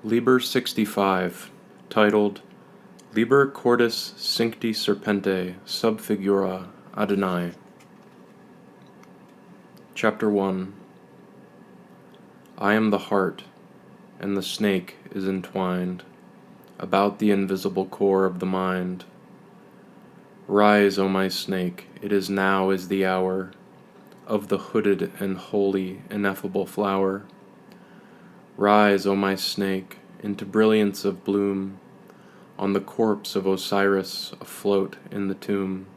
Liber 65, titled Liber Cordis Cincti Serpente sub figûra Adenai. Chapter 1. I am the heart, and the snake is entwined about the invisible core of the mind. Rise, O my snake, it is now is the hour of the hooded and holy ineffable flower. Rise, O my snake, into brilliance of bloom, on the corpse of Osiris afloat in the tomb.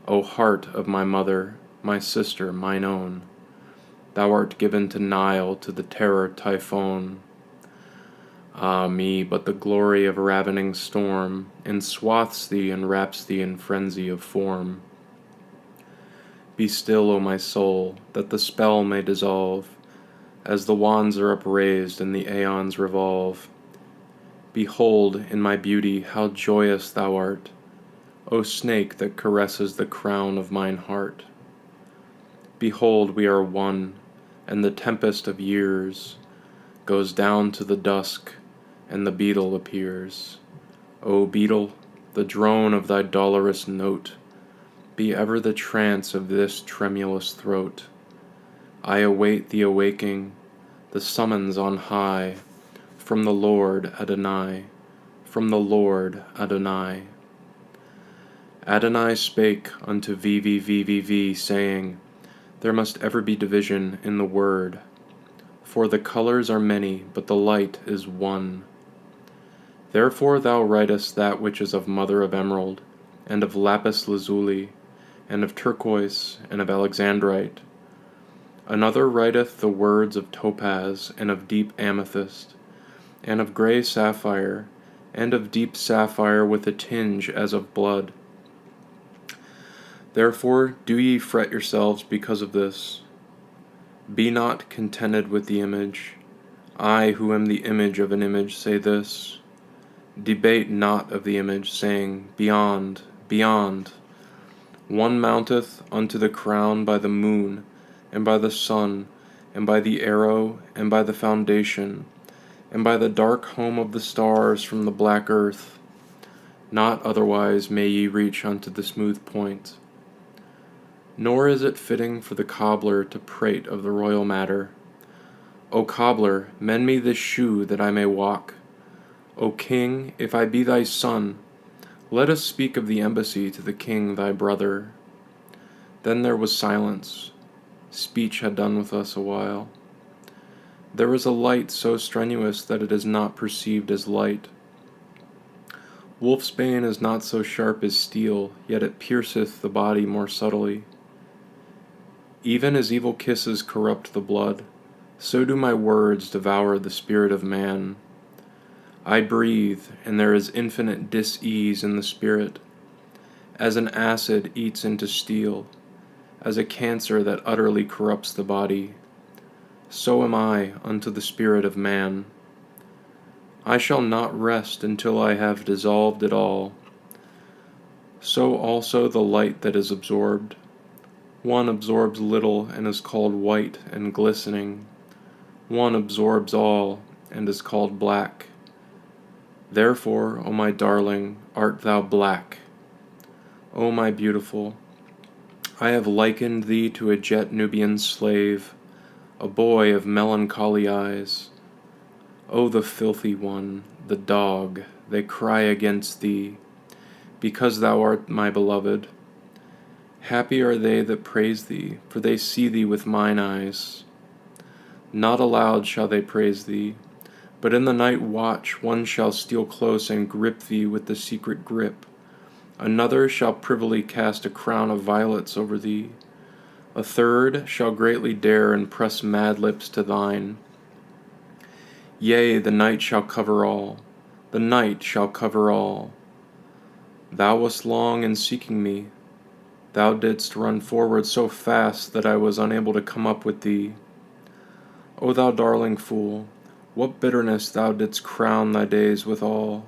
O heart of my mother, my sister, mine own, thou art given to Nile, to the terror typhoon. Ah me, but the glory of ravening storm enswathes thee and wraps thee in frenzy of form. Be still, O my soul, that the spell may dissolve, as the wands are upraised and the aeons revolve. Behold, in my beauty, how joyous thou art, O snake that caresses the crown of mine heart. Behold, we are one, and the tempest of years goes down to the dusk, and the beetle appears. O beetle, the drone of thy dolorous note be ever the trance of this tremulous throat. I await the awaking, the summons on high, from the Lord Adonai, from the Lord Adonai. Adonai spake unto VVVVV, saying, there must ever be division in the word, for the colors are many, but the light is one. Therefore thou writest that which is of mother of emerald, and of lapis lazuli, and of turquoise, and of alexandrite. Another writeth the words of topaz, and of deep amethyst, and of grey sapphire, and of deep sapphire with a tinge as of blood. Therefore do ye fret yourselves because of this. Be not contented with the image. I, who am the image of an image, say this. Debate not of the image, saying, beyond, beyond. One mounteth unto the crown by the moon, and by the sun, and by the arrow, and by the foundation, and by the dark home of the stars from the black earth. Not otherwise may ye reach unto the smooth point. Nor is it fitting for the cobbler to prate of the royal matter. O cobbler, mend me this shoe that I may walk. O king, if I be thy son, let us speak of the embassy to the king thy brother. Then there was silence. Speech had done with us a while. There is a light so strenuous that it is not perceived as light. Wolfsbane is not so sharp as steel, yet it pierceth the body more subtly. Even as evil kisses corrupt the blood, so do my words devour the spirit of man. I breathe, and there is infinite dis-ease in the spirit, as an acid eats into steel, as a cancer that utterly corrupts the body. So am I unto the spirit of man. I shall not rest until I have dissolved it all. So also the light that is absorbed. One absorbs little and is called white and glistening. One absorbs all and is called black. Therefore, O my darling, art thou black. O my beautiful, I have likened thee to a jet Nubian slave, a boy of melancholy eyes. O the filthy one, the dog, they cry against thee, because thou art my beloved. Happy are they that praise thee, for they see thee with mine eyes. Not aloud shall they praise thee, but in the night watch one shall steal close and grip thee with the secret grip. Another shall privily cast a crown of violets over thee. A third shall greatly dare and press mad lips to thine. Yea, the night shall cover all, the night shall cover all. Thou wast long in seeking me. Thou didst run forward so fast that I was unable to come up with thee. O thou darling fool, what bitterness thou didst crown thy days withal.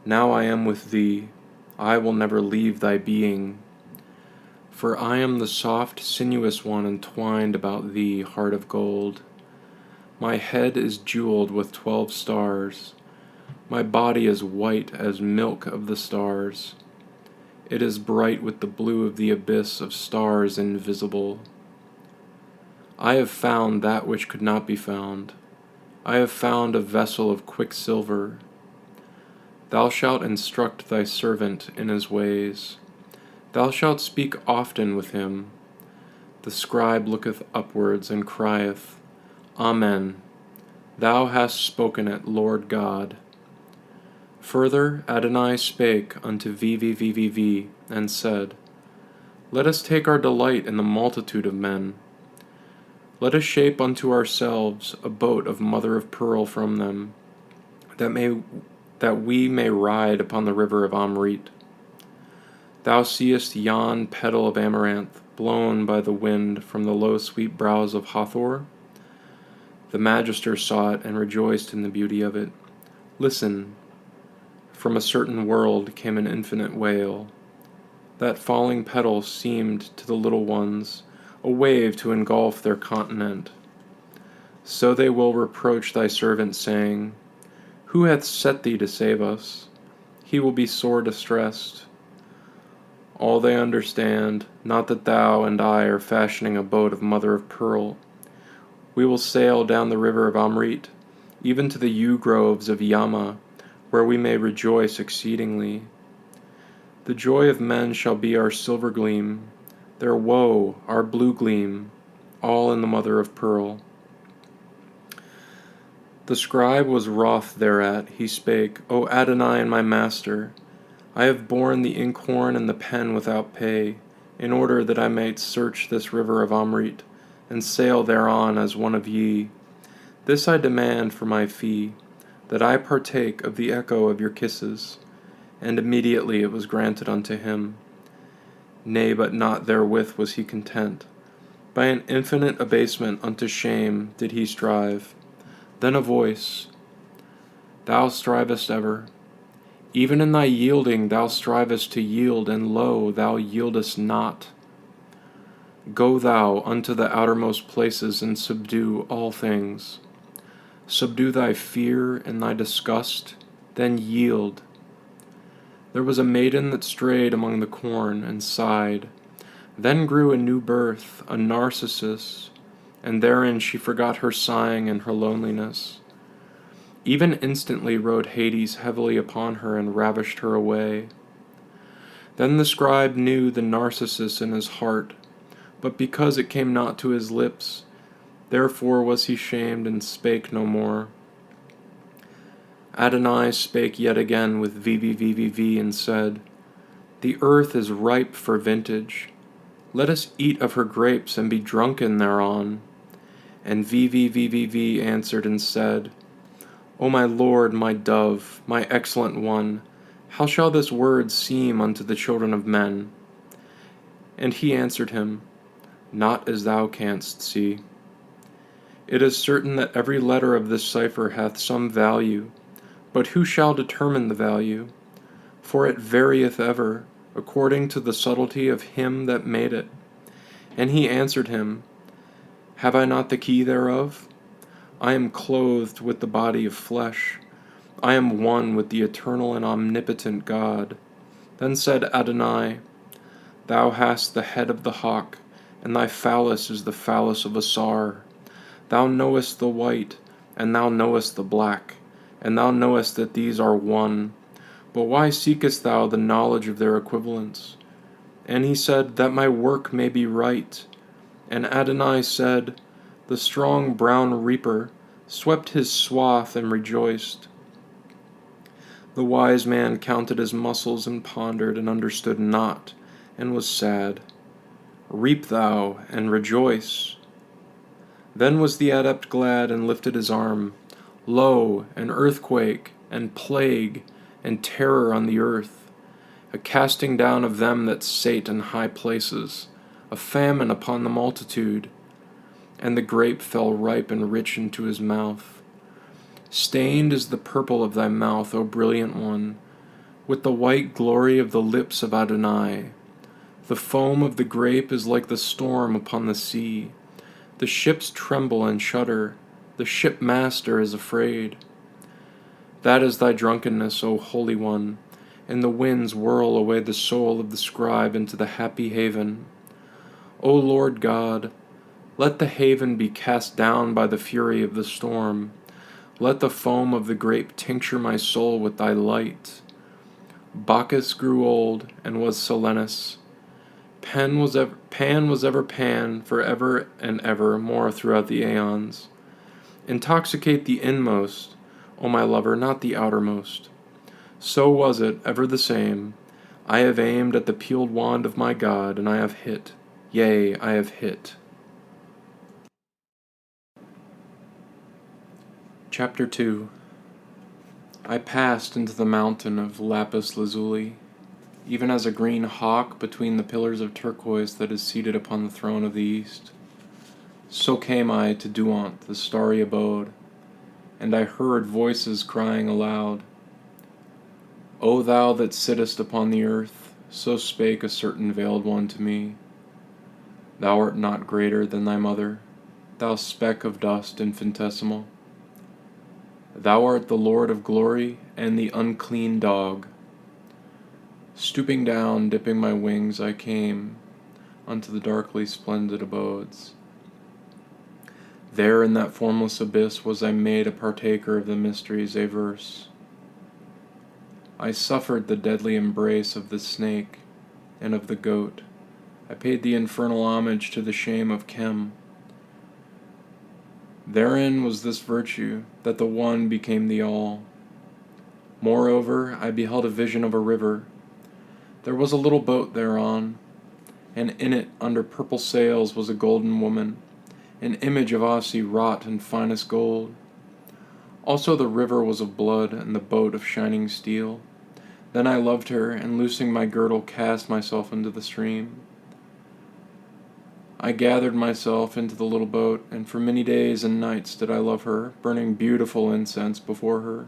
Now I am with thee, I will never leave thy being. For I am the soft, sinuous one entwined about thee, heart of gold. My head is jeweled with 12 stars. My body is white as milk of the stars. It is bright with the blue of the abyss of stars invisible. I have found that which could not be found. I have found a vessel of quicksilver. Thou shalt instruct thy servant in his ways. Thou shalt speak often with him. The scribe looketh upwards and crieth, Amen. Thou hast spoken it, Lord God. Further Adonai spake unto VVVVV, and said, Let us take our delight in the multitude of men. Let us shape unto ourselves a boat of mother of pearl from them, that we may ride upon the river of Amrit. Thou seest yon petal of amaranth, blown by the wind from the low sweet brows of Hathor? The Magister saw it and rejoiced in the beauty of it. Listen, from a certain world came an infinite wail. That falling petal seemed to the little ones a wave to engulf their continent. So they will reproach thy servant, saying, Who hath set thee to save us? He will be sore distressed. All they understand, not that thou and I are fashioning a boat of mother of pearl. We will sail down the river of Amrit, even to the yew groves of Yama, where we may rejoice exceedingly. The joy of men shall be our silver gleam, their woe our blue gleam, all in the mother of pearl. The scribe was wroth thereat. He spake, O Adonai and my master, I have borne the inkhorn and the pen without pay, in order that I might search this river of Amrit, and sail thereon as one of ye. This I demand for my fee, that I partake of the echo of your kisses. And immediately it was granted unto him. Nay, but not therewith was he content. By an infinite abasement unto shame did he strive. Then a voice, Thou strivest ever. Even in thy yielding thou strivest to yield, and lo, thou yieldest not. Go thou unto the outermost places, and subdue all things. Subdue thy fear and thy disgust, then yield. There was a maiden that strayed among the corn, and sighed. Then grew a new birth, a Narcissus, and therein she forgot her sighing and her loneliness. Even instantly rode Hades heavily upon her and ravished her away. Then the scribe knew the Narcissus in his heart, but because it came not to his lips, therefore was he shamed and spake no more. Adonai spake yet again with VVVVV and said, The earth is ripe for vintage. Let us eat of her grapes and be drunken thereon. And VVVVV answered and said, O my Lord, my dove, my excellent one, how shall this word seem unto the children of men? And he answered him, Not as thou canst see. It is certain that every letter of this cipher hath some value, but who shall determine the value? For it varieth ever, according to the subtlety of him that made it. And he answered him, Have I not the key thereof? I am clothed with the body of flesh. I am one with the eternal and omnipotent God. Then said Adonai, Thou hast the head of the hawk, and thy phallus is the phallus of a sar. Thou knowest the white, and thou knowest the black, and thou knowest that these are one. But why seekest thou the knowledge of their equivalents? And he said, That my work may be right. And Adonai said, The strong brown reaper swept his swath and rejoiced. The wise man counted his muscles and pondered and understood not, and was sad. Reap thou and rejoice. Then was the adept glad and lifted his arm. Lo, an earthquake, and plague, and terror on the earth, a casting down of them that sate in high places, a famine upon the multitude. And the grape fell ripe and rich into his mouth. Stained is the purple of thy mouth, O brilliant one, with the white glory of the lips of Adonai. The foam of the grape is like the storm upon the sea. The ships tremble and shudder. The shipmaster is afraid. That is thy drunkenness, O Holy One, and the winds whirl away the soul of the scribe into the happy haven. O Lord God, let the haven be cast down by the fury of the storm. Let the foam of the grape tincture my soul with thy light. Bacchus grew old, and was Silenus. Pan was ever Pan, for ever and ever more throughout the aeons. Intoxicate the inmost, O my lover, not the outermost. So was it, ever the same. I have aimed at the peeled wand of my God, and I have hit. Yea, I have hit. Chapter 2. I passed into the mountain of lapis lazuli, even as a green hawk between the pillars of turquoise that is seated upon the throne of the east. So came I to Duant, the starry abode, and I heard voices crying aloud. O thou that sittest upon the earth, so spake a certain veiled one to me. Thou art not greater than thy mother, thou speck of dust infinitesimal. Thou art the Lord of glory and the unclean dog. Stooping down, dipping my wings, I came unto the darkly splendid abodes. There in that formless abyss was I made a partaker of the mysteries averse. I suffered the deadly embrace of the snake and of the goat. I paid the infernal homage to the shame of Chem. Therein was this virtue, that the one became the all. Moreover, I beheld a vision of a river. There was a little boat thereon, and in it, under purple sails, was a golden woman, an image of Asi wrought in finest gold. Also the river was of blood, and the boat of shining steel. Then I loved her, and loosing my girdle, cast myself into the stream. I gathered myself into the little boat, and for many days and nights did I love her, burning beautiful incense before her.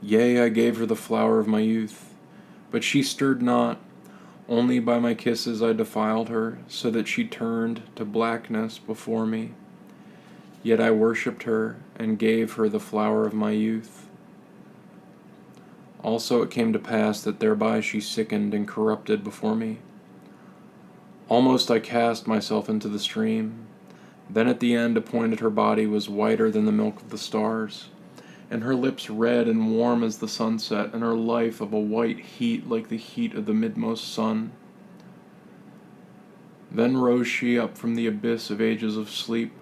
Yea, I gave her the flower of my youth, but she stirred not. Only by my kisses I defiled her, so that she turned to blackness before me. Yet I worshipped her, and gave her the flower of my youth. Also it came to pass that thereby she sickened and corrupted before me. Almost I cast myself into the stream. Then at the end appointed her body was whiter than the milk of the stars, and her lips red and warm as the sunset, and her life of a white heat like the heat of the midmost sun. Then rose she up from the abyss of ages of sleep,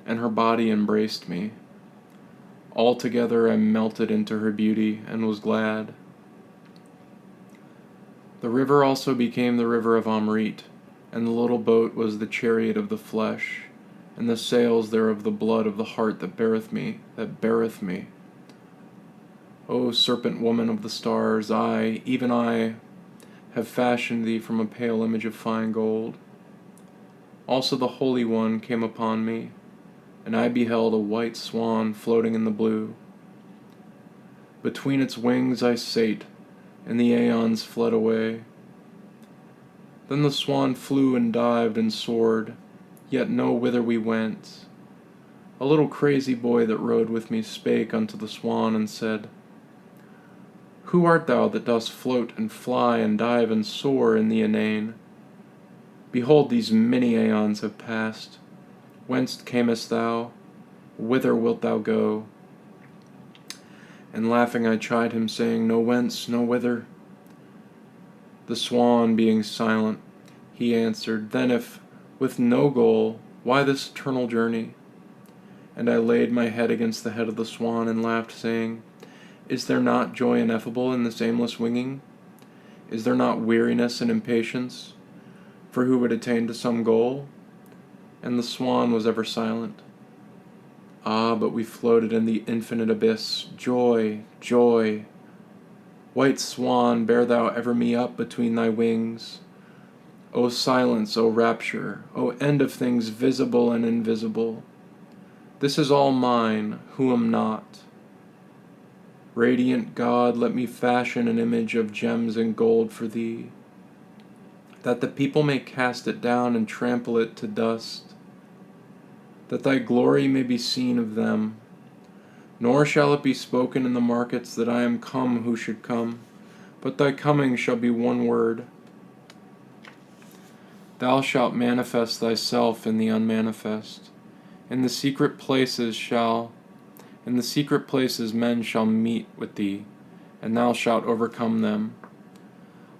and her body embraced me. Altogether I melted into her beauty, and was glad. The river also became the river of Amrit, and the little boat was the chariot of the flesh, and the sails thereof the blood of the heart that beareth me. O serpent woman of the stars, I, even I, have fashioned thee from a pale image of fine gold. Also the Holy One came upon me, and I beheld a white swan floating in the blue. Between its wings I sate, and the aeons fled away. Then the swan flew and dived and soared, yet know whither we went. A little crazy boy that rode with me spake unto the swan and said, Who art thou that dost float and fly and dive and soar in the inane? Behold, these many aeons have passed. Whence camest thou? Whither wilt thou go? And laughing I chid him, saying, No whence, no whither. The swan being silent, he answered, Then if with no goal, why this eternal journey? And I laid my head against the head of the swan and laughed, saying, Is there not joy ineffable in this aimless winging? Is there not weariness and impatience? For who would attain to some goal? And the swan was ever silent. Ah, but we floated in the infinite abyss. Joy, joy! White swan, bear thou ever me up between thy wings. O silence, O rapture, O end of things visible and invisible. This is all mine, who am not. Radiant God, let me fashion an image of gems and gold for thee, that the people may cast it down and trample it to dust. that thy glory may be seen of them. Nor shall it be spoken in the markets that I am come who should come, but thy coming shall be one word. Thou shalt manifest thyself in the unmanifest. In the secret places men shall meet with thee, and thou shalt overcome them.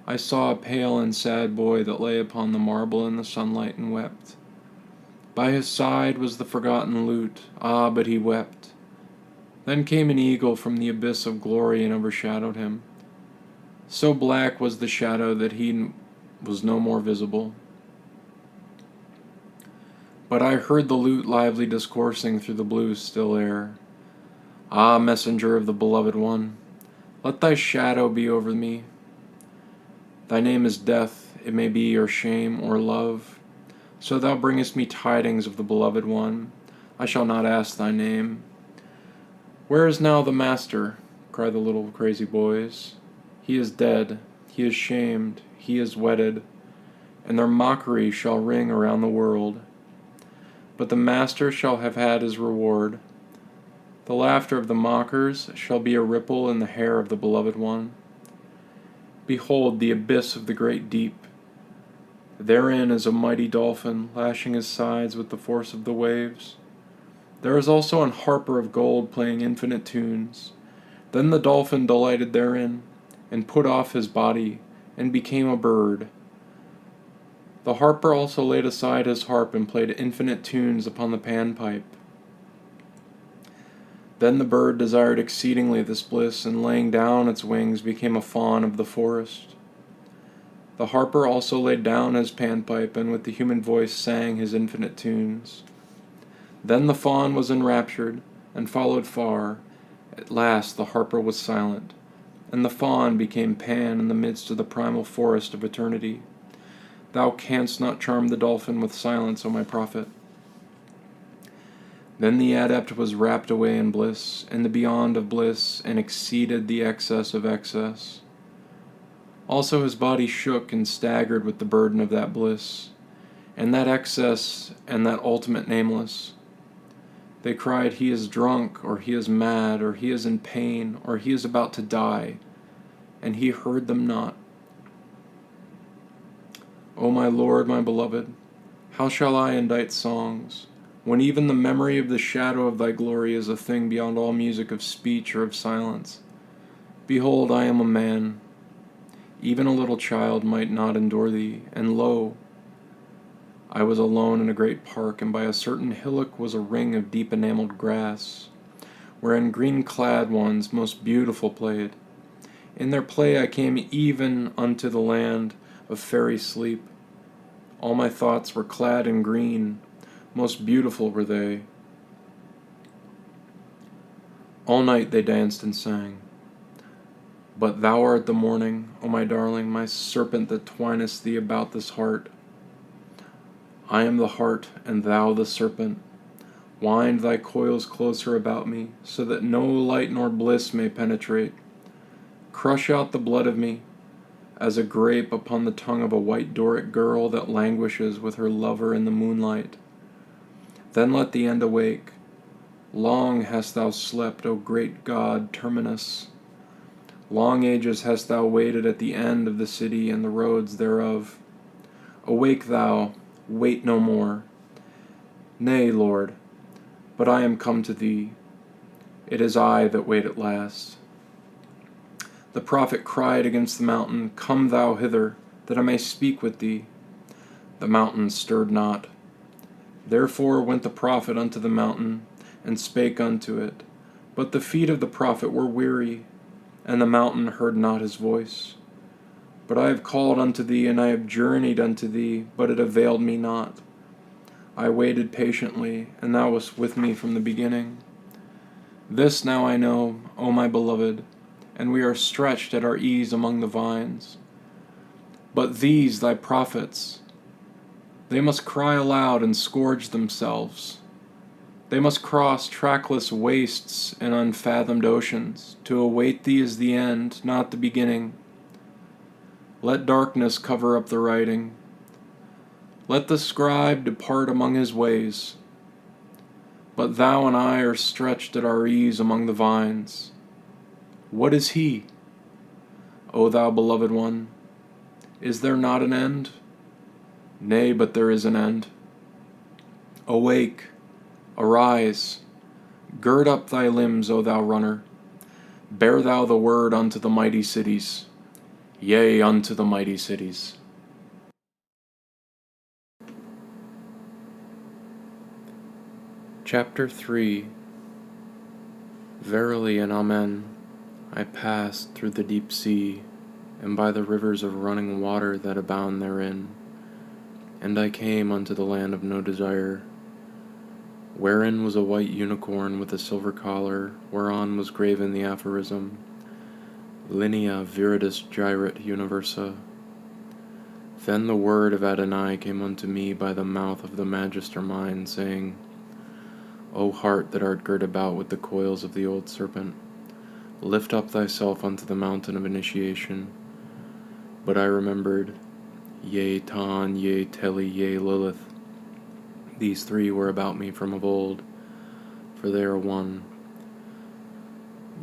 I saw a pale and sad boy that lay upon the marble in the sunlight and wept. By his side was the forgotten lute, but he wept. Then came an eagle from the abyss of glory and overshadowed him. So black was the shadow that he was no more visible. But I heard the lute lively discoursing through the blue still air. Ah, messenger of the beloved one, let thy shadow be over me. Thy name is death, it may be, or shame, or love. So thou bringest me tidings of the beloved one. I shall not ask thy name. Where is now the master? Cry the little crazy boys. He is dead, he is shamed, he is wedded, and their mockery shall ring around the world. But the master shall have had his reward. The laughter of the mockers shall be a ripple in the hair of the beloved one. Behold the abyss of the great deep. Therein is a mighty dolphin, lashing his sides with the force of the waves. There is also an harper of gold playing infinite tunes. Then the dolphin delighted therein, and put off his body, and became a bird. The harper also laid aside his harp and played infinite tunes upon the panpipe. Then the bird desired exceedingly this bliss, and laying down its wings became a fawn of the forest. The harper also laid down his panpipe, and with the human voice sang his infinite tunes. Then the fawn was enraptured, and followed far. At last the harper was silent, and the fawn became Pan in the midst of the primal forest of eternity. Thou canst not charm the dolphin with silence, O my prophet. Then the adept was rapt away in bliss, and the beyond of bliss, and exceeded the excess of excess. Also his body shook and staggered with the burden of that bliss, and that excess, and that ultimate nameless. They cried, he is drunk, or he is mad, or he is in pain, or he is about to die, and he heard them not. O my Lord, my beloved, how shall I indite songs, when even the memory of the shadow of thy glory is a thing beyond all music of speech or of silence? Behold, I am a man. Even a little child might not endure thee, and lo, I was alone in a great park, and by a certain hillock was a ring of deep enameled grass, wherein green-clad ones most beautiful played. In their play I came even unto the land of fairy sleep. All my thoughts were clad in green, most beautiful were they. All night they danced and sang. But thou art the morning, O my darling, my serpent that twinest thee about this heart. I am the heart, and thou the serpent. Wind thy coils closer about me, so that no light nor bliss may penetrate. Crush out the blood of me, as a grape upon the tongue of a white Doric girl that languishes with her lover in the moonlight. Then let the end awake. Long hast thou slept, O great God Terminus. Long ages hast thou waited at the end of the city and the roads thereof. Awake thou, wait no more. Nay, Lord, but I am come to thee. It is I that wait at last. The prophet cried against the mountain, Come thou hither, that I may speak with thee. The mountain stirred not. Therefore went the prophet unto the mountain, and spake unto it. But the feet of the prophet were weary, and the mountain heard not his voice. But I have called unto thee, and I have journeyed unto thee, but it availed me not. I waited patiently, and thou wast with me from the beginning. This now I know, O my beloved, and we are stretched at our ease among the vines. But these thy prophets, they must cry aloud and scourge themselves. They must cross trackless wastes and unfathomed oceans. To await thee is the end, not the beginning. Let darkness cover up the writing. Let the scribe depart among his ways. But thou and I are stretched at our ease among the vines. What is he? O thou beloved one, is there not an end? Nay, but there is an end. Awake, arise, gird up thy limbs, O thou runner. Bear thou the word unto the mighty cities, yea, unto the mighty cities. Chapter 3. Verily and Amen, I passed through the deep sea, and by the rivers of running water that abound therein, and I came unto the land of no desire, wherein was a white unicorn with a silver collar, whereon was graven the aphorism, Linea viridis giret universa. Then the word of Adonai came unto me by the mouth of the Magister mine, saying, O heart that art girt about with the coils of the old serpent, lift up thyself unto the mountain of initiation. But I remembered, yea, Tan, yea, Teli, yea, Lilith. These three were about me from of old, for they are one.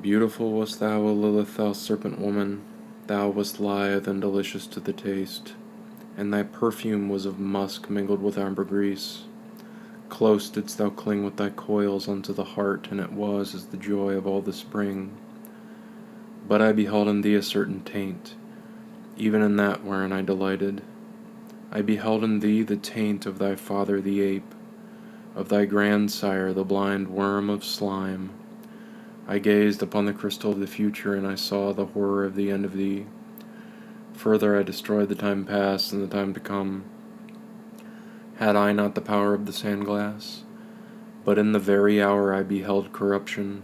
Beautiful wast thou, O Lilith, thou serpent woman. Thou wast lithe and delicious to the taste, and thy perfume was of musk mingled with ambergris. Close didst thou cling with thy coils unto the heart, and it was as the joy of all the spring. But I beheld in thee a certain taint, even in that wherein I delighted. I beheld in thee the taint of thy father the ape, of thy grandsire the blind worm of slime. I gazed upon the crystal of the future, and I saw the horror of the end of thee. Further I destroyed the time past and the time to come. Had I not the power of the sandglass? But in the very hour I beheld corruption.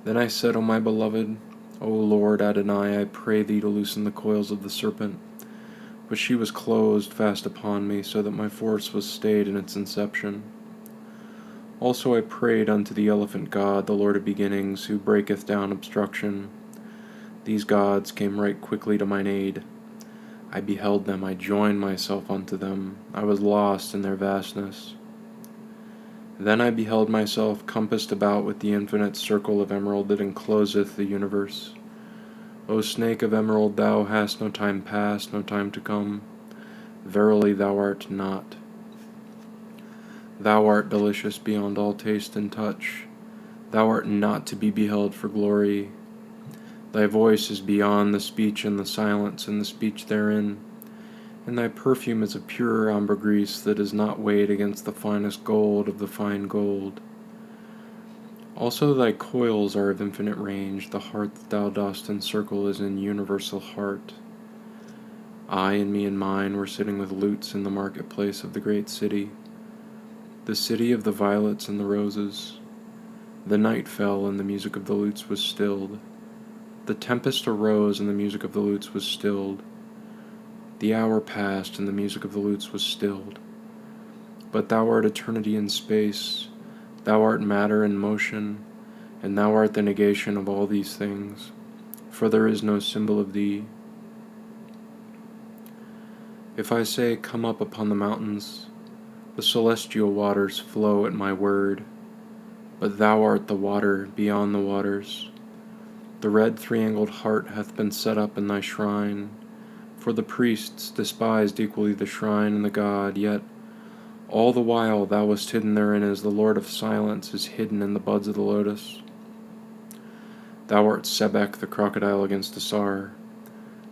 Then I said, O my beloved, O Lord Adonai, I pray thee to loosen the coils of the serpent. But she was closed fast upon me, so that my force was stayed in its inception. Also I prayed unto the elephant god, the Lord of beginnings, who breaketh down obstruction. These gods came right quickly to mine aid. I beheld them, I joined myself unto them, I was lost in their vastness. Then I beheld myself compassed about with the infinite circle of emerald that encloseth the universe. O snake of emerald, thou hast no time past, no time to come. Verily thou art not. Thou art delicious beyond all taste and touch. Thou art not to be beheld for glory. Thy voice is beyond the speech and the silence and the speech therein, and thy perfume is a pure ambergris that is not weighed against the finest gold of the fine gold. Also thy coils are of infinite range, the heart that thou dost encircle is in universal heart. I and me and mine were sitting with lutes in the marketplace of the great city, the city of the violets and the roses. The night fell, and the music of the lutes was stilled. The tempest arose, and the music of the lutes was stilled. The hour passed, and the music of the lutes was stilled. But thou art eternity in space, thou art matter in motion, and thou art the negation of all these things, for there is no symbol of thee. If I say, Come up upon the mountains, the celestial waters flow at my word, but thou art the water beyond the waters. The red three-angled heart hath been set up in thy shrine, for the priests despised equally the shrine and the god, yet all the while thou wast hidden therein as the Lord of silence is hidden in the buds of the lotus. Thou art Sebek the crocodile against Asar.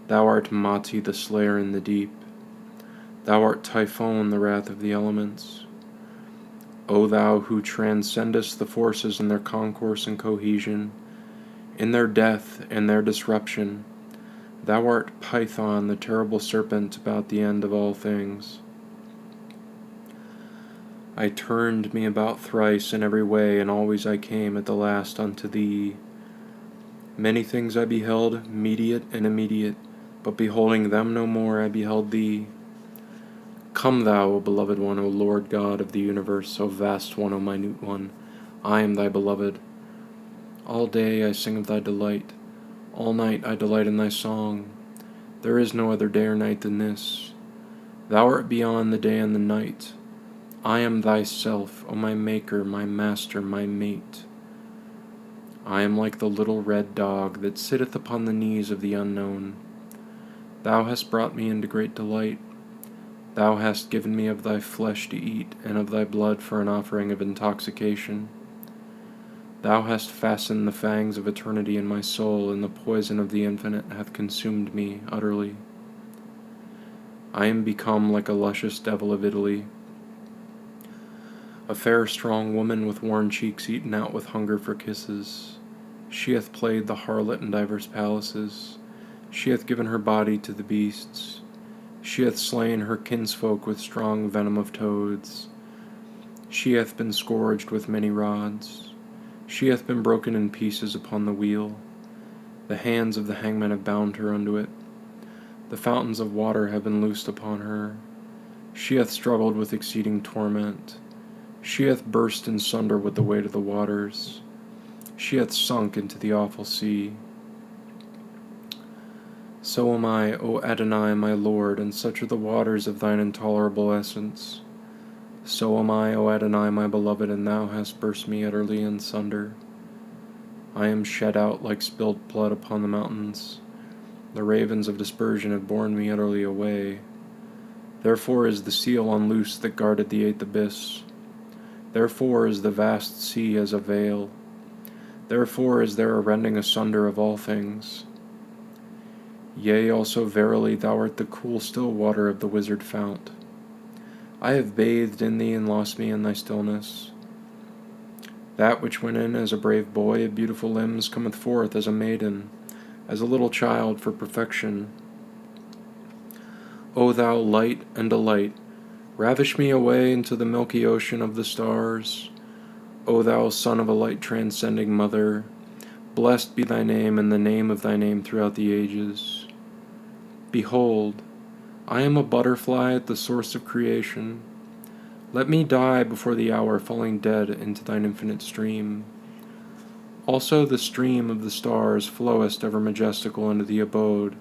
Thou art Mati the slayer in the deep. Thou art Typhon, the wrath of the elements. O thou who transcendest the forces in their concourse and cohesion, in their death and their disruption, thou art Python, the terrible serpent about the end of all things. I turned me about thrice in every way, and always I came at the last unto thee. Many things I beheld, mediate and immediate, but beholding them no more, I beheld thee. Come thou, O beloved one, O Lord God of the universe, O vast one, O minute one, I am thy beloved. All day I sing of thy delight, all night I delight in thy song. There is no other day or night than this. Thou art beyond the day and the night. I am thyself, O my maker, my master, my mate. I am like the little red dog that sitteth upon the knees of the unknown. Thou hast brought me into great delight. Thou hast given me of thy flesh to eat, and of thy blood for an offering of intoxication. Thou hast fastened the fangs of eternity in my soul, and the poison of the infinite hath consumed me utterly. I am become like a luscious devil of Italy, a fair strong woman with worn cheeks eaten out with hunger for kisses. She hath played the harlot in divers palaces. She hath given her body to the beasts. She hath slain her kinsfolk with strong venom of toads. She hath been scourged with many rods. She hath been broken in pieces upon the wheel. The hands of the hangman have bound her unto it. The fountains of water have been loosed upon her. She hath struggled with exceeding torment. She hath burst in sunder with the weight of the waters. She hath sunk into the awful sea. So am I, O Adonai, my Lord, and such are the waters of thine intolerable essence. So am I, O Adonai, my beloved, and thou hast burst me utterly in sunder. I am shed out like spilled blood upon the mountains. The ravens of dispersion have borne me utterly away. Therefore is the seal unloosed that guarded the eighth abyss. Therefore is the vast sea as a veil. Therefore is there a rending asunder of all things. Yea, also verily thou art the cool still water of the wizard fount. I have bathed in thee and lost me in thy stillness. That which went in as a brave boy of beautiful limbs cometh forth as a maiden, as a little child for perfection. O thou light and delight, ravish me away into the milky ocean of the stars. O thou son of a light transcending mother, blessed be thy name and the name of thy name throughout the ages. Behold, I am a butterfly at the source of creation. Let me die before the hour, falling dead into thine infinite stream. Also the stream of the stars flowest ever majestical into the abode.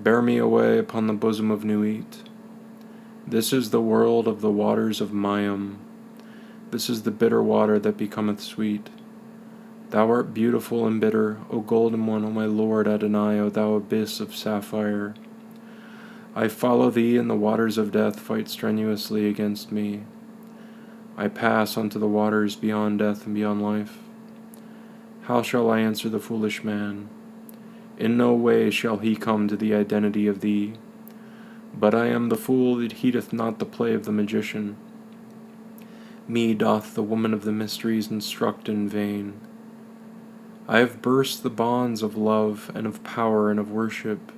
Bear me away upon the bosom of Nuit. This is the world of the waters of Mayim. This is the bitter water that becometh sweet. Thou art beautiful and bitter, O golden one, O my Lord Adonai, O thou abyss of sapphire. I follow thee, and the waters of death fight strenuously against me. I pass unto the waters beyond death and beyond life. How shall I answer the foolish man? In no way shall he come to the identity of thee. But I am the fool that heedeth not the play of the magician. Me doth the woman of the mysteries instruct in vain. I have burst the bonds of love, and of power, and of worship.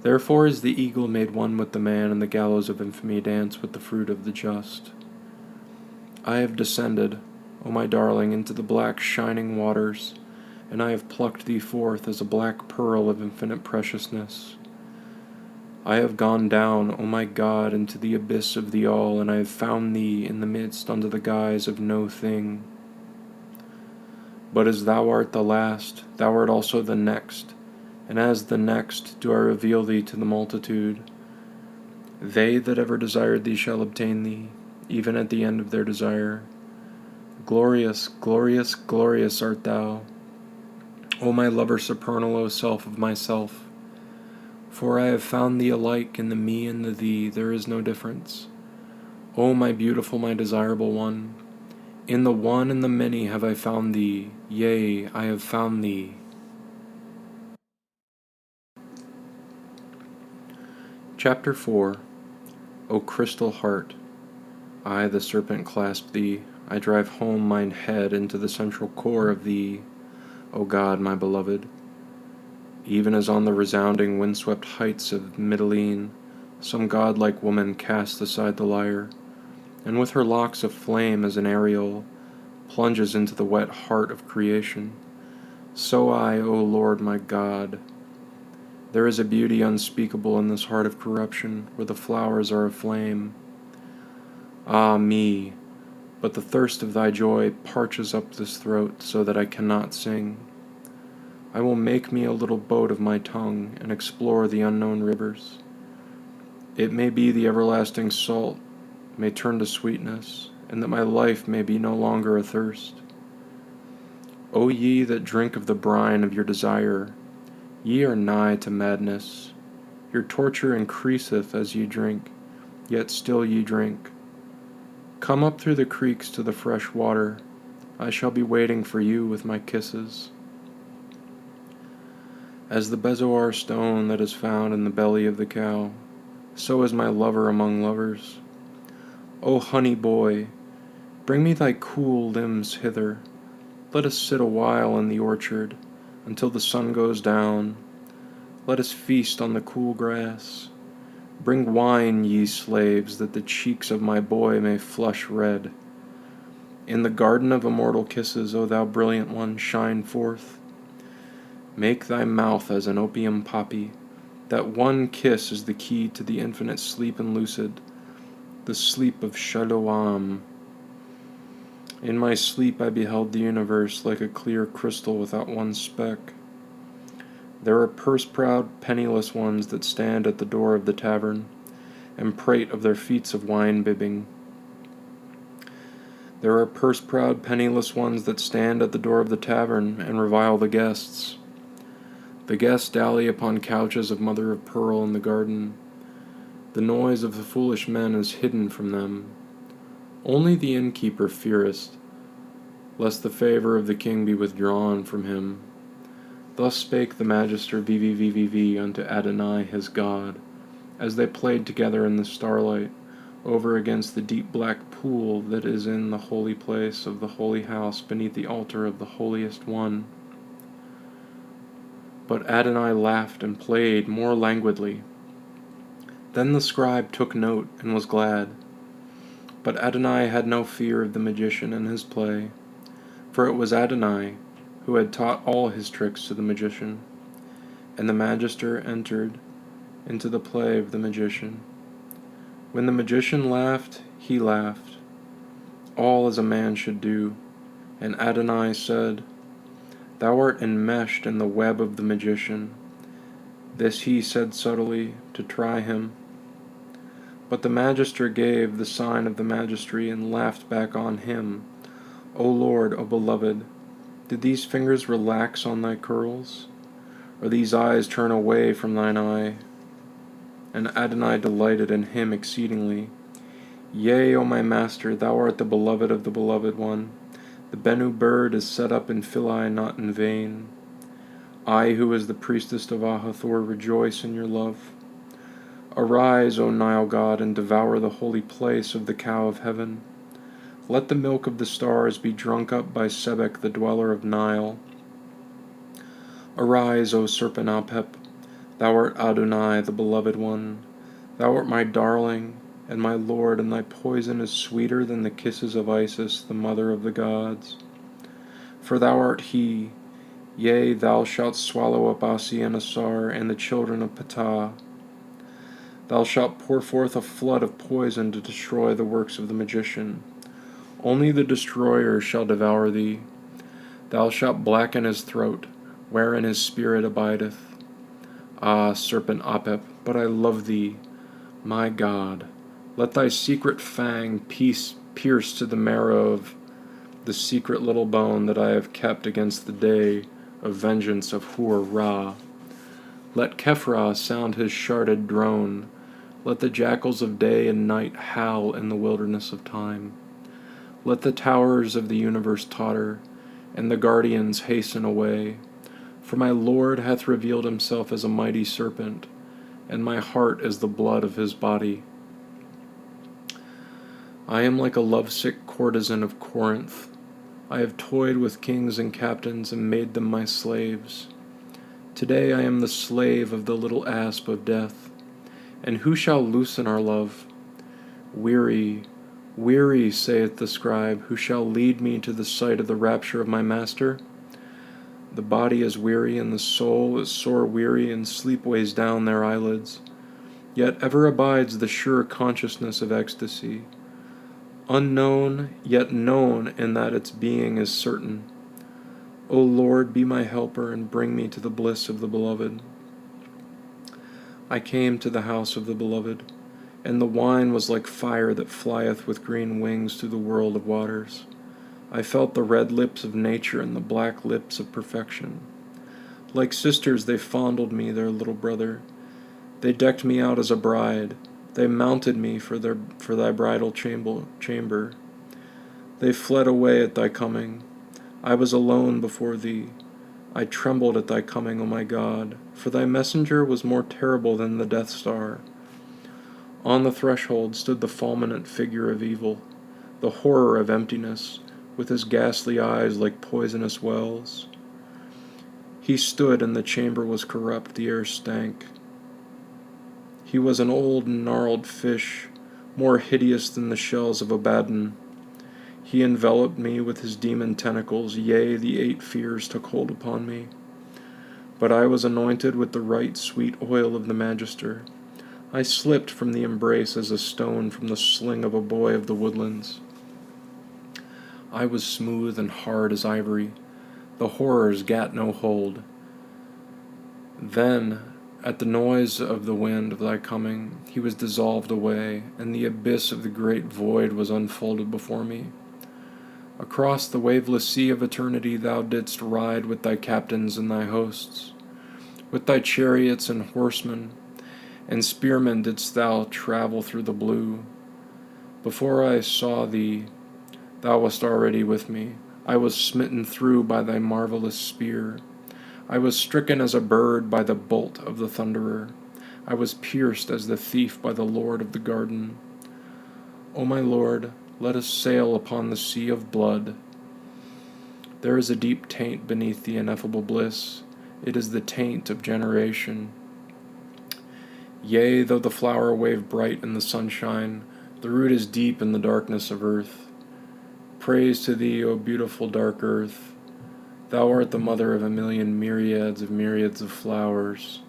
Therefore is the eagle made one with the man, and the gallows of infamy dance with the fruit of the just. I have descended, O my darling, into the black shining waters, and I have plucked thee forth as a black pearl of infinite preciousness. I have gone down, O my God, into the abyss of the all, and I have found thee in the midst under the guise of no thing. But as thou art the last, thou art also the next, and as the next do I reveal thee to the multitude. They that ever desired thee shall obtain thee, even at the end of their desire. Glorious, glorious, glorious art thou, O my lover supernal, O self of myself. For I have found thee alike in the me and the thee, there is no difference. O my beautiful, my desirable one, in the one and the many have I found thee, yea, I have found thee. Chapter 4. O crystal heart, I the serpent clasp thee, I drive home mine head into the central core of thee, O God, my beloved. Even as on the resounding windswept heights of Mytilene, some godlike woman casts aside the lyre, and with her locks of flame as an aureole, plunges into the wet heart of creation. So I, O Lord my God. There is a beauty unspeakable in this heart of corruption, where the flowers are aflame. Ah me, but the thirst of thy joy parches up this throat, so that I cannot sing. I will make me a little boat of my tongue, and explore the unknown rivers. It may be the everlasting salt, may turn to sweetness, and that my life may be no longer athirst. O ye that drink of the brine of your desire, ye are nigh to madness. Your torture increaseth as ye drink, yet still ye drink. Come up through the creeks to the fresh water. I shall be waiting for you with my kisses. As the bezoar stone that is found in the belly of the cow, so is my lover among lovers. O honey boy, bring me thy cool limbs hither. Let us sit a while in the orchard, until the sun goes down. Let us feast on the cool grass. Bring wine, ye slaves, that the cheeks of my boy may flush red. In the garden of immortal kisses, O thou brilliant one, shine forth. Make thy mouth as an opium poppy. That one kiss is the key to the infinite sleep and lucid, the sleep of Shalom. In my sleep I beheld the universe like a clear crystal without one speck. There are purse-proud, penniless ones that stand at the door of the tavern, and prate of their feats of wine-bibbing. There are purse-proud, penniless ones that stand at the door of the tavern, and revile the guests. The guests dally upon couches of mother-of-pearl in the garden. The noise of the foolish men is hidden from them. Only the innkeeper feareth, lest the favour of the king be withdrawn from him. Thus spake the Magister VVVVV unto Adonai his God, as they played together in the starlight, over against the deep black pool that is in the holy place of the holy house beneath the altar of the holiest one. But Adonai laughed and played more languidly. Then the scribe took note and was glad. But Adonai had no fear of the magician and his play, for it was Adonai who had taught all his tricks to the magician. And the Magister entered into the play of the magician. When the magician laughed, he laughed, all as a man should do. And Adonai said, Thou art enmeshed in the web of the magician. This he said subtly, to try him. But the Magister gave the sign of the magistry, and laughed back on him. O Lord, O beloved, did these fingers relax on thy curls? Or these eyes turn away from thine eye? And Adonai delighted in him exceedingly. Yea, O my master, thou art the beloved of the beloved one. The Bennu bird is set up in Philae not in vain. I, who is the priestess of Ahathor, rejoice in your love. Arise, O Nile god, and devour the holy place of the cow of heaven. Let the milk of the stars be drunk up by Sebek, the dweller of Nile. Arise, O serpent Apep, thou art Adonai, the beloved one. Thou art my darling and my lord, and thy poison is sweeter than the kisses of Isis, the mother of the gods. For thou art he, yea, thou shalt swallow up Asi and Asar, and the children of Ptah. Thou shalt pour forth a flood of poison to destroy the works of the magician. Only the destroyer shall devour thee. Thou shalt blacken his throat, wherein his spirit abideth. Ah, serpent Apep, but I love thee, my God. Let thy secret fang pierce to the marrow of the secret little bone that I have kept against the day of vengeance of Hur-Ra. Let Kephra sound his sharded drone. Let the jackals of day and night howl in the wilderness of time. Let the towers of the universe totter, and the guardians hasten away. For my Lord hath revealed himself as a mighty serpent, and my heart is the blood of his body. I am like a lovesick courtesan of Corinth. I have toyed with kings and captains and made them my slaves. Today I am the slave of the little asp of death. And who shall loosen our love? Weary, weary, saith the scribe, who shall lead me to the sight of the rapture of my master? The body is weary, and the soul is sore weary, and sleep weighs down their eyelids. Yet ever abides the sure consciousness of ecstasy, unknown, yet known in that its being is certain. O Lord, be my helper, and bring me to the bliss of the beloved. I came to the house of the beloved, and the wine was like fire that flieth with green wings through the world of waters. I felt the red lips of nature and the black lips of perfection. Like sisters they fondled me, their little brother. They decked me out as a bride. They mounted me for thy bridal chamber. They fled away at thy coming. I was alone before thee. I trembled at thy coming, O my God, for thy messenger was more terrible than the Death Star. On the threshold stood the fulminant figure of evil, the horror of emptiness, with his ghastly eyes like poisonous wells. He stood, and the chamber was corrupt, the air stank. He was an old gnarled fish, more hideous than the shells of Abaddon. He enveloped me with his demon tentacles, yea, the 8 fears took hold upon me. But I was anointed with the right sweet oil of the Magister. I slipped from the embrace as a stone from the sling of a boy of the woodlands. I was smooth and hard as ivory. The horrors gat no hold. Then, at the noise of the wind of thy coming, he was dissolved away, and the abyss of the great void was unfolded before me. Across the waveless sea of eternity thou didst ride with thy captains and thy hosts. With thy chariots and horsemen and spearmen didst thou travel through the blue. Before I saw thee, thou wast already with me. I was smitten through by thy marvelous spear. I was stricken as a bird by the bolt of the thunderer. I was pierced as the thief by the Lord of the garden. O my Lord, let us sail upon the sea of blood. There is a deep taint beneath the ineffable bliss. It is the taint of generation. Yea, though the flower wave bright in the sunshine, the root is deep in the darkness of earth. Praise to thee, O beautiful dark earth. Thou art the mother of a million myriads of flowers.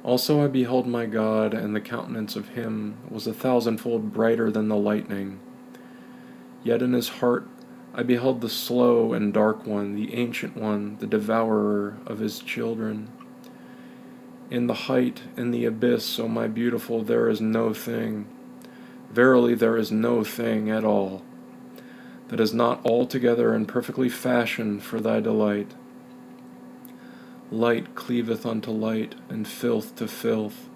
Also I beheld my God, and the countenance of him was 1,000-fold brighter than the lightning. Yet in his heart I beheld the slow and dark one, the ancient one, the devourer of his children. In the height, in the abyss, O my beautiful, there is no thing, verily there is no thing at all, that is not altogether and perfectly fashioned for thy delight. Light cleaveth unto light, and filth to filth.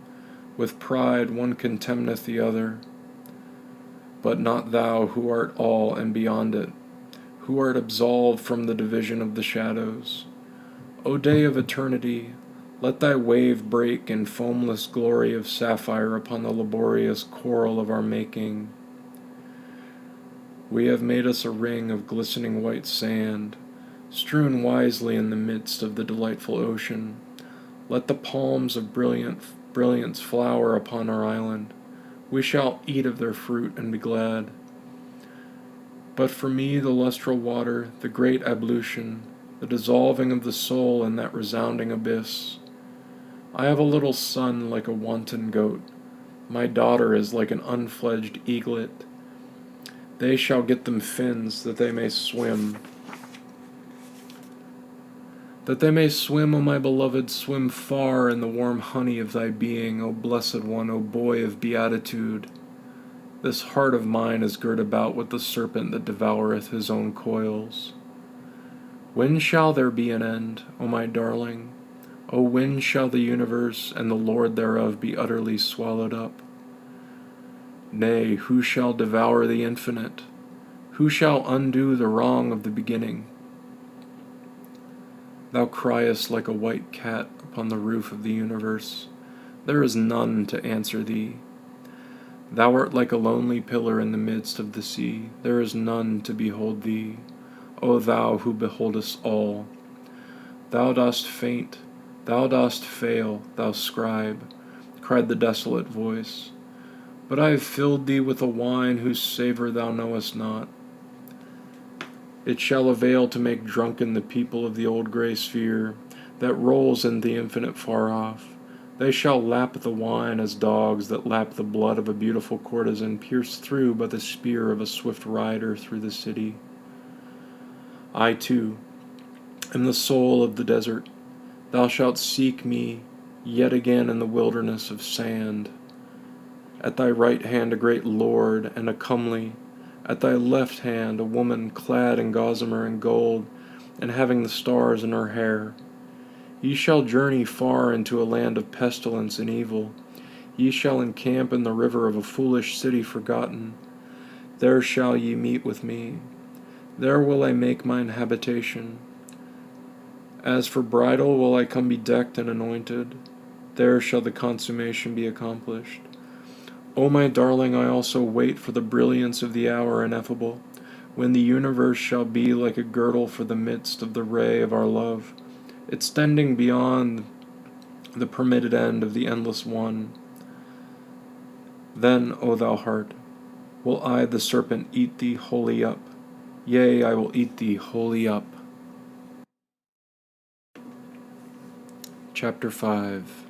With pride one contemneth the other. But not thou, who art all and beyond it, who art absolved from the division of the shadows. O day of eternity, let thy wave break in foamless glory of sapphire upon the laborious coral of our making. We have made us a ring of glistening white sand, strewn wisely in the midst of the delightful ocean. Let the palms of brilliance flower upon our island. We shall eat of their fruit and be glad. But for me the lustral water, the great ablution, the dissolving of the soul in that resounding abyss. I have a little son like a wanton goat. My daughter is like an unfledged eaglet. They shall get them fins, that they may swim. That they may swim, O my beloved, swim far in the warm honey of thy being, O blessed one, O boy of beatitude. This heart of mine is girt about with the serpent that devoureth his own coils. When shall there be an end, O my darling? O when shall the universe and the Lord thereof be utterly swallowed up? Nay, who shall devour the infinite? Who shall undo the wrong of the beginning? Thou criest like a white cat upon the roof of the universe. There is none to answer thee. Thou art like a lonely pillar in the midst of the sea. There is none to behold thee. O thou who beholdest all. Thou dost faint, thou dost fail, thou scribe, cried the desolate voice. But I have filled thee with a wine whose savour thou knowest not. It shall avail to make drunken the people of the old grey sphere that rolls in the infinite far off. They shall lap the wine as dogs that lap the blood of a beautiful courtesan pierced through by the spear of a swift rider through the city. I too am the soul of the desert. Thou shalt seek me yet again in the wilderness of sand. At thy right hand a great lord and a comely, at thy left hand a woman clad in gossamer and gold, and having the stars in her hair. Ye shall journey far into a land of pestilence and evil. Ye shall encamp in the river of a foolish city forgotten. There shall ye meet with me. There will I make mine habitation. As for bridal will I come bedecked and anointed. There shall the consummation be accomplished. O my darling, I also wait for the brilliance of the hour ineffable, when the universe shall be like a girdle for the midst of the ray of our love, extending beyond the permitted end of the endless one. Then, O thou heart, will I, the serpent, eat thee wholly up. Yea, I will eat thee wholly up. Chapter 5.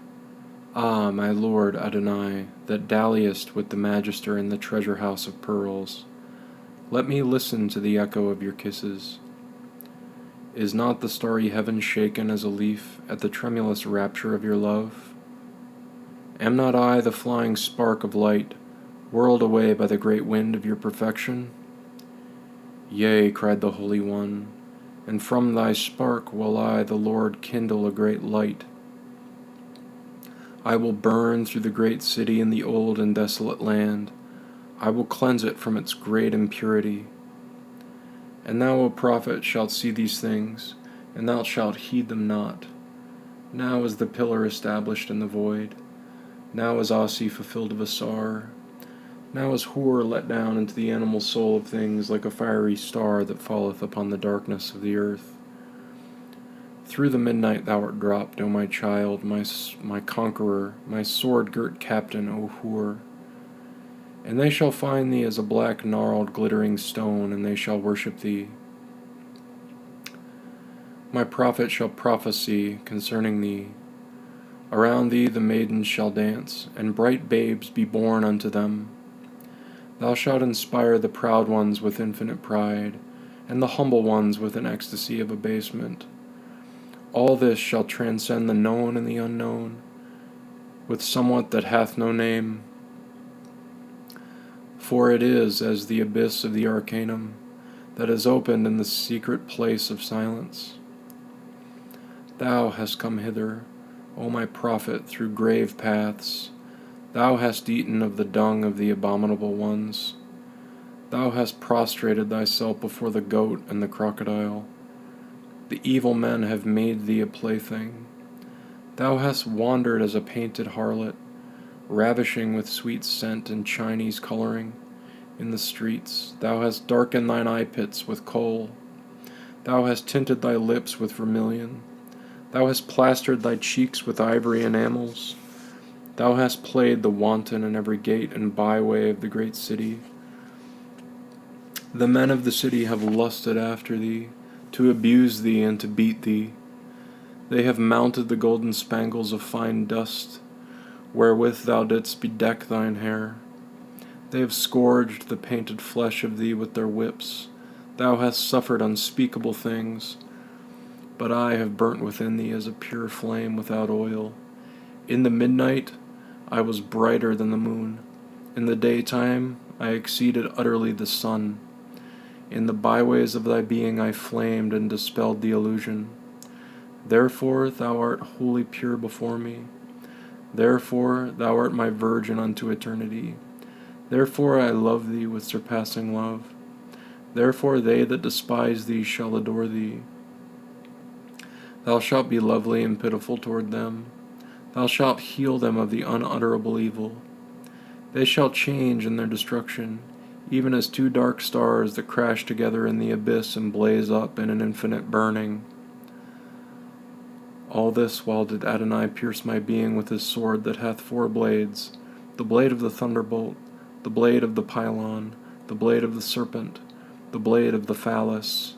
Ah, my lord Adonai, that dalliest with the magister in the treasure house of pearls, let me listen to the echo of your kisses. Is not the starry heaven shaken as a leaf at the tremulous rapture of your love? Am not I the flying spark of light, whirled away by the great wind of your perfection? Yea, cried the Holy One, and from thy spark will I, the Lord, kindle a great light. I will burn through the great city in the old and desolate land. I will cleanse it from its great impurity. And thou, O prophet, shalt see these things, and thou shalt heed them not. Now is the pillar established in the void. Now is Asi fulfilled of Asar. Now is Hur let down into the animal soul of things like a fiery star that falleth upon the darkness of the earth. Through the midnight thou art dropped, O my child, my conqueror, my sword-girt captain, O Hur. And they shall find thee as a black gnarled glittering stone, and they shall worship thee. My prophet shall prophesy concerning thee. Around thee the maidens shall dance, and bright babes be born unto them. Thou shalt inspire the proud ones with infinite pride, and the humble ones with an ecstasy of abasement. All this shall transcend the known and the unknown, with somewhat that hath no name. For it is as the abyss of the arcanum, that is opened in the secret place of silence. Thou hast come hither, O my prophet, through grave paths. Thou hast eaten of the dung of the abominable ones. Thou hast prostrated thyself before the goat and the crocodile. The evil men have made thee a plaything. Thou hast wandered as a painted harlot, ravishing with sweet scent and Chinese coloring. In the streets thou hast darkened thine eye pits with kohl. Thou hast tinted thy lips with vermilion. Thou hast plastered thy cheeks with ivory enamels. Thou hast played the wanton in every gate and byway of the great city. The men of the city have lusted after thee, to abuse thee and to beat thee. They have mounted the golden spangles of fine dust, wherewith thou didst bedeck thine hair. They have scourged the painted flesh of thee with their whips. Thou hast suffered unspeakable things, but I have burnt within thee as a pure flame without oil. In the midnight I was brighter than the moon. In the daytime I exceeded utterly the sun. In the byways of thy being I flamed and dispelled the illusion. Therefore thou art wholly pure before me. Therefore thou art my virgin unto eternity. Therefore I love thee with surpassing love. Therefore they that despise thee shall adore thee. Thou shalt be lovely and pitiful toward them. Thou shalt heal them of the unutterable evil. They shall change in their destruction, even as two dark stars that crash together in the abyss and blaze up in an infinite burning. All this while did Adonai pierce my being with his sword that hath 4 blades, the blade of the thunderbolt, the blade of the pylon, the blade of the serpent, the blade of the phallus.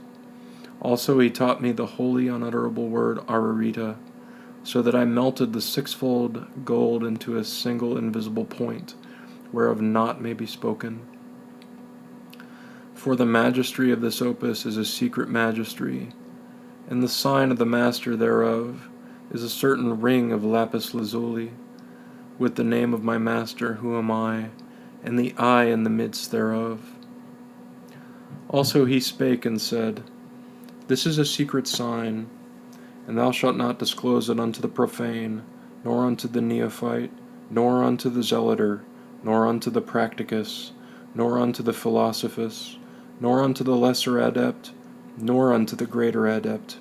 Also he taught me the holy unutterable word Ararita, so that I melted the 6-fold gold into a single invisible point, whereof naught may be spoken. For the magistry of this opus is a secret magistry, and the sign of the master thereof is a certain ring of lapis lazuli. with the name of my Master, who am I, and the I in the midst thereof. Also he spake and said, This is a secret sign, and thou shalt not disclose it unto the profane, nor unto the neophyte, nor unto the zealoter, nor unto the practicus, nor unto the philosophus, nor unto the lesser adept, nor unto the greater adept,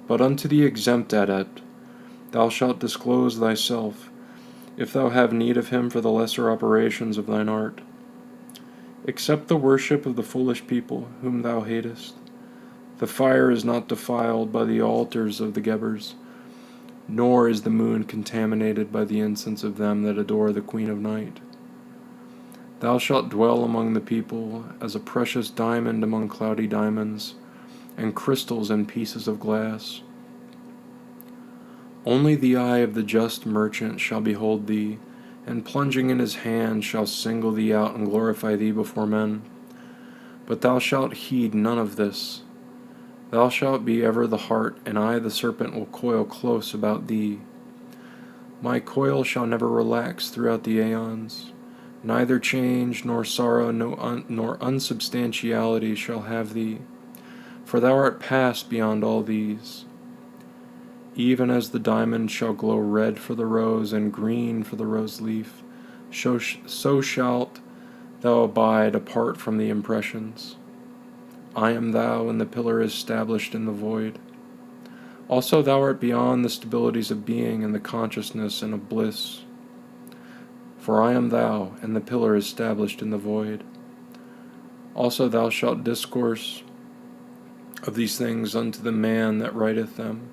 but unto the exempt adept thou shalt disclose thyself, if thou have need of him for the lesser operations of thine art. Except the worship of the foolish people whom thou hatest. The fire is not defiled by the altars of the Gebers, nor is the moon contaminated by the incense of them that adore the Queen of Night. Thou shalt dwell among the people as a precious diamond among cloudy diamonds, and crystals and pieces of glass. Only the eye of the just merchant shall behold thee, and plunging in his hand shall single thee out and glorify thee before men. But thou shalt heed none of this. Thou shalt be ever the heart, and I, the serpent, will coil close about thee. My coil shall never relax throughout the aeons. Neither change, nor sorrow, nor unsubstantiality shall have thee, for thou art past beyond all these. Even as the diamond shall glow red for the rose and green for the rose leaf, so shalt thou abide apart from the impressions. I am thou, and the pillar is established in the void. Also thou art beyond the stabilities of being and the consciousness and of bliss. For I am thou, and the pillar is established in the void. Also thou shalt discourse of these things unto the man that writeth them,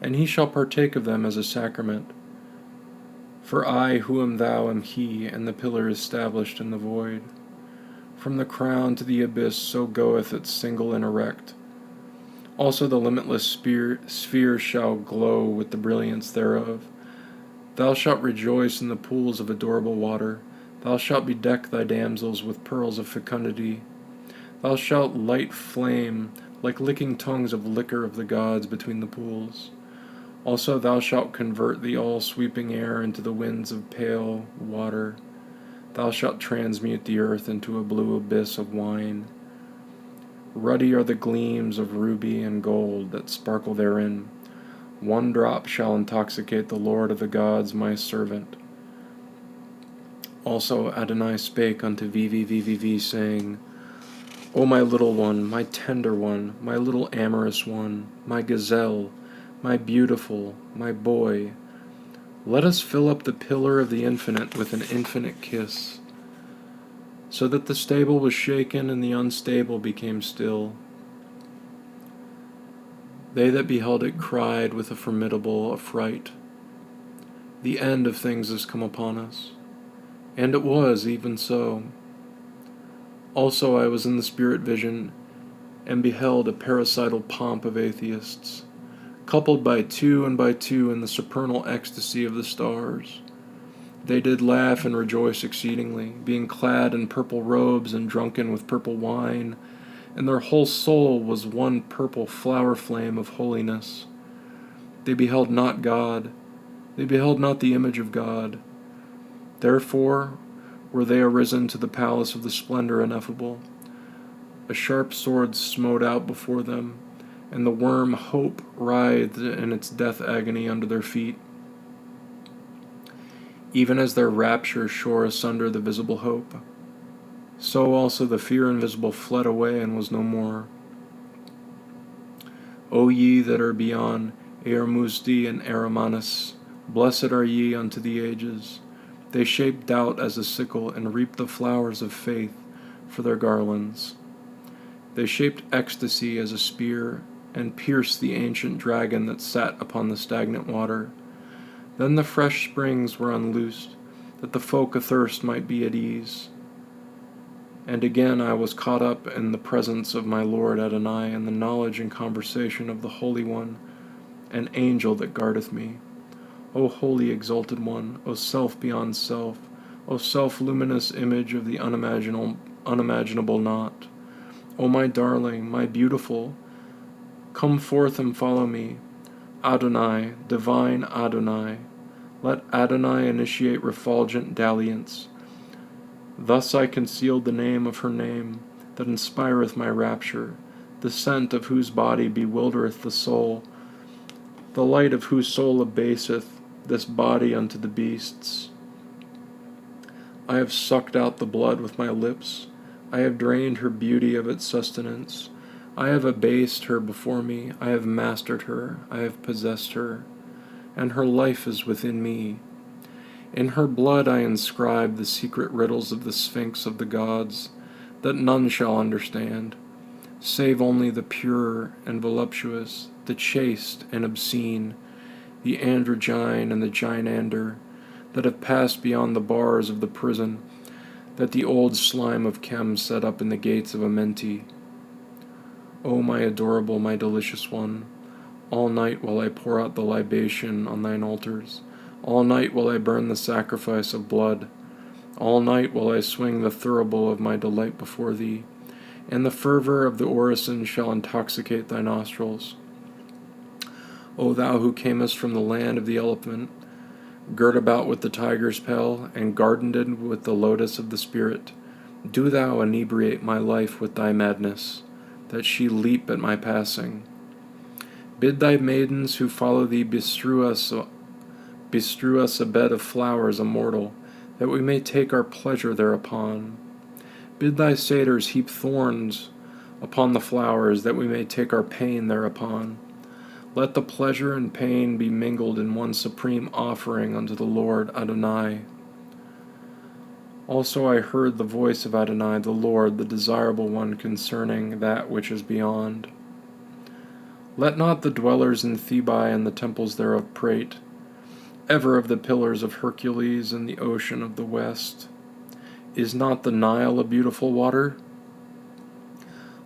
and he shall partake of them as a sacrament. For I, who am thou, am he, and the pillar is established in the void. From the crown to the abyss so goeth it single and erect. Also the limitless sphere shall glow with the brilliance thereof. Thou shalt rejoice in the pools of adorable water. Thou shalt bedeck thy damsels with pearls of fecundity. Thou shalt light flame like licking tongues of liquor of the gods between the pools. Also thou shalt convert the all-sweeping air into the winds of pale water. Thou shalt transmute the earth into a blue abyss of wine. Ruddy are the gleams of ruby and gold that sparkle therein. One drop shall intoxicate the Lord of the gods, my servant. Also Adonai spake unto VVVVV, saying, O my little one, my tender one, my little amorous one, my gazelle, my beautiful, my boy, let us fill up the pillar of the infinite with an infinite kiss, so that the stable was shaken and the unstable became still. They that beheld it cried with a formidable affright, The end of things is come upon us. And it was even so. Also I was in the spirit vision, and beheld a parricidal pomp of atheists, coupled by two and by two in the supernal ecstasy of the stars. They did laugh and rejoice exceedingly, being clad in purple robes and drunken with purple wine, and their whole soul was one purple flower flame of holiness. They beheld not God, they beheld not the image of God. Therefore were they arisen to the palace of the splendor ineffable. A sharp sword smote out before them, and the worm Hope writhed in its death agony under their feet. Even as their rapture shore asunder the visible hope, so also the fear invisible fled away and was no more. O ye that are beyond Ermusdi and Aramanus, blessed are ye unto the ages. They shape doubt as a sickle and reap the flowers of faith for their garlands. They shaped ecstasy as a spear, and pierced the ancient dragon that sat upon the stagnant water. Then the fresh springs were unloosed, that the folk athirst might be at ease. And again I was caught up in the presence of my Lord Adonai, and the knowledge and conversation of the Holy One, an angel that guardeth me. O holy exalted one, O self beyond self, O self-luminous image of the unimaginable not. O my darling, my beautiful, come forth and follow me. Adonai, divine Adonai, Let Adonai initiate refulgent dalliance. Thus I concealed the name of her name, that inspireth my rapture, the scent of whose body bewildereth the soul, the light of whose soul abaseth this body unto the beasts. I have sucked out the blood with my lips, I have drained her beauty of its sustenance, I have abased her before me, I have mastered her, I have possessed her, and her life is within me. In her blood I inscribe the secret riddles of the Sphinx of the gods, that none shall understand, save only the pure and voluptuous, the chaste and obscene, the androgyne and the gynander, that have passed beyond the bars of the prison, that the old slime of Chem set up in the gates of Amenti. O my adorable, my delicious one, all night will I pour out the libation on thine altars, all night will I burn the sacrifice of blood, all night will I swing the thurible of my delight before thee, and the fervor of the orison shall intoxicate thy nostrils. O thou who camest from the land of the elephant, girt about with the tiger's pell, and garlanded with the lotus of the spirit, do thou inebriate my life with thy madness, that she leap at my passing. Bid thy maidens who follow thee bestrew us a bed of flowers immortal, that we may take our pleasure thereupon. Bid thy satyrs heap thorns upon the flowers, that we may take our pain thereupon. Let the pleasure and pain be mingled in one supreme offering unto the Lord Adonai. Also I heard the voice of Adonai, the Lord, the desirable one, concerning that which is beyond. Let not the dwellers in Thebai and the temples thereof prate, ever of the pillars of Hercules and the ocean of the west. Is not the Nile a beautiful water?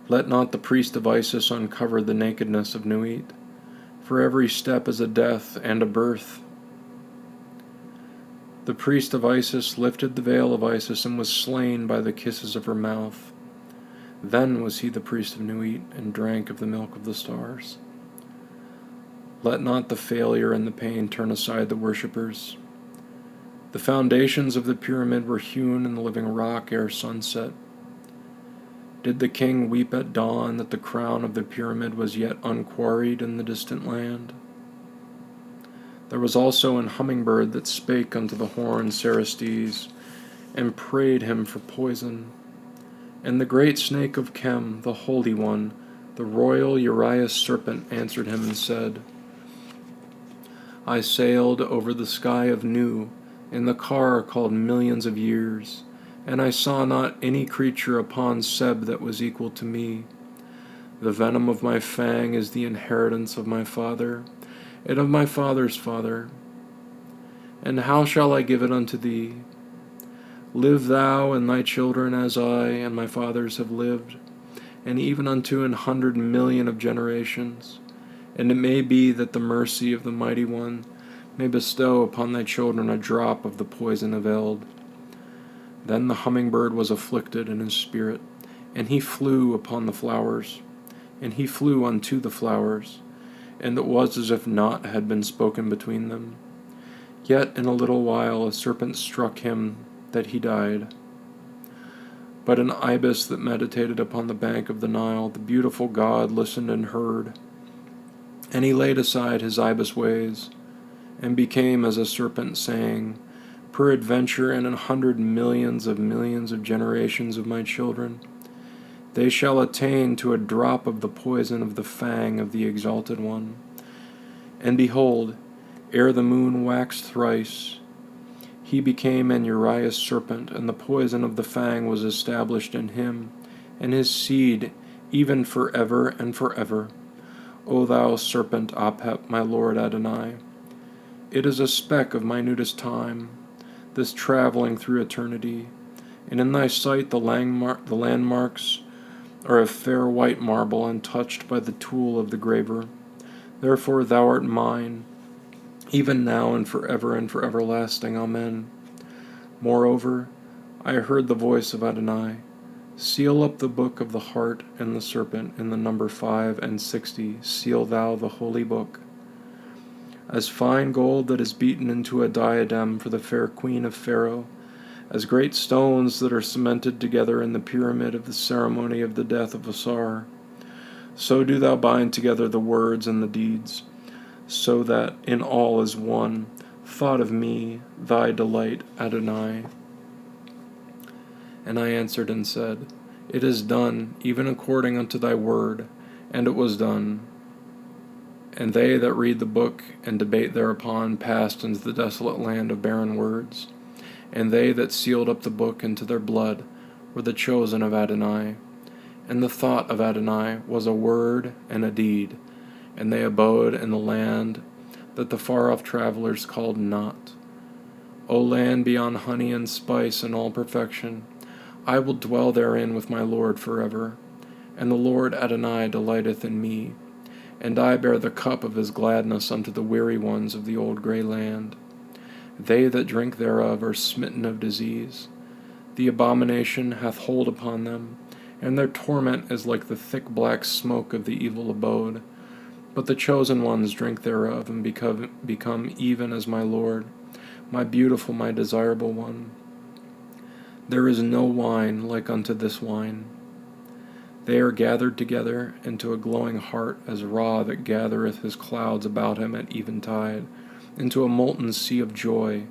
Let not the priest of Isis uncover the nakedness of Nuit, for every step is a death and a birth. The priest of Isis lifted the veil of Isis and was slain by the kisses of her mouth. Then was he the priest of Nuit, and drank of the milk of the stars. Let not the failure and the pain turn aside the worshippers. The foundations of the pyramid were hewn in the living rock ere sunset. Did the king weep at dawn that the crown of the pyramid was yet unquarried in the distant land? There was also an hummingbird that spake unto the horned Cerestes, and prayed him for poison. And the great snake of Chem, the holy one, the royal Urias serpent, answered him and said, I sailed over the sky of Nu, in the car called Millions of Years, and I saw not any creature upon Seb that was equal to me. The venom of my fang is the inheritance of my father, and of my father's father. And how shall I give it unto thee? Live thou and thy children as I and my fathers have lived, and even unto 100,000,000 of generations. And it may be that the mercy of the Mighty One may bestow upon thy children a drop of the poison of Eld. Then the hummingbird was afflicted in his spirit, and he flew upon the flowers, and he flew unto the flowers, and it was as if naught had been spoken between them. Yet in a little while a serpent struck him, that he died. But an ibis that meditated upon the bank of the Nile, the beautiful god listened and heard, and he laid aside his ibis ways, and became as a serpent, saying, Peradventure in 100,000,000 of generations of my children, they shall attain to a drop of the poison of the fang of the Exalted One. And behold, ere the moon waxed thrice, he became an Urias serpent, and the poison of the fang was established in him, and his seed, even for ever and for ever. O thou serpent Apep, my Lord Adonai, it is a speck of minutest time, this traveling through eternity, and in thy sight the landmarks are of fair white marble, untouched by the tool of the graver. Therefore thou art mine, even now and for everlasting. Amen. Moreover, I heard the voice of Adonai, Seal up the book of the heart and the serpent in the number 5 and 60. Seal thou the holy book. as fine gold that is beaten into a diadem for the fair queen of Pharaoh, as great stones that are cemented together in the pyramid of the ceremony of the death of Asar. So do thou bind together the words and the deeds, so that in all is one thought of me, thy delight, Adonai. And I answered and said, It is done, even according unto thy word. And it was done. And they that read the book and debate thereupon passed into the desolate land of barren words. And they that sealed up the book into their blood were the chosen of Adonai. And the thought of Adonai was a word and a deed. And they abode in the land that the far-off travelers called not. O land beyond honey and spice and all perfection, I will dwell therein with my Lord forever. And the Lord Adonai delighteth in me, and I bear the cup of his gladness unto the weary ones of the old grey land. They that drink thereof are smitten of disease. The abomination hath hold upon them, and their torment is like the thick black smoke of the evil abode. But the chosen ones drink thereof, and become even as my Lord, my beautiful, my desirable one. There is no wine like unto this wine. They are gathered together into a glowing heart, as Ra that gathereth his clouds about him at eventide, into a molten sea of joy.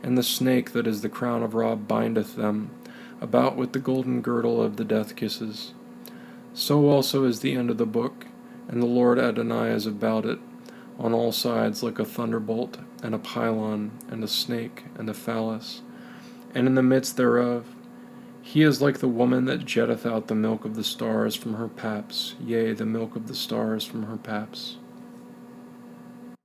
And the snake that is the crown of Ra bindeth them about with the golden girdle of the death kisses. So also is the end of the book, and the Lord Adonai is about it, on all sides like a thunderbolt, and a pylon, and a snake, and a phallus. And in the midst thereof, he is like the woman that jetteth out the milk of the stars from her paps, yea, the milk of the stars from her paps.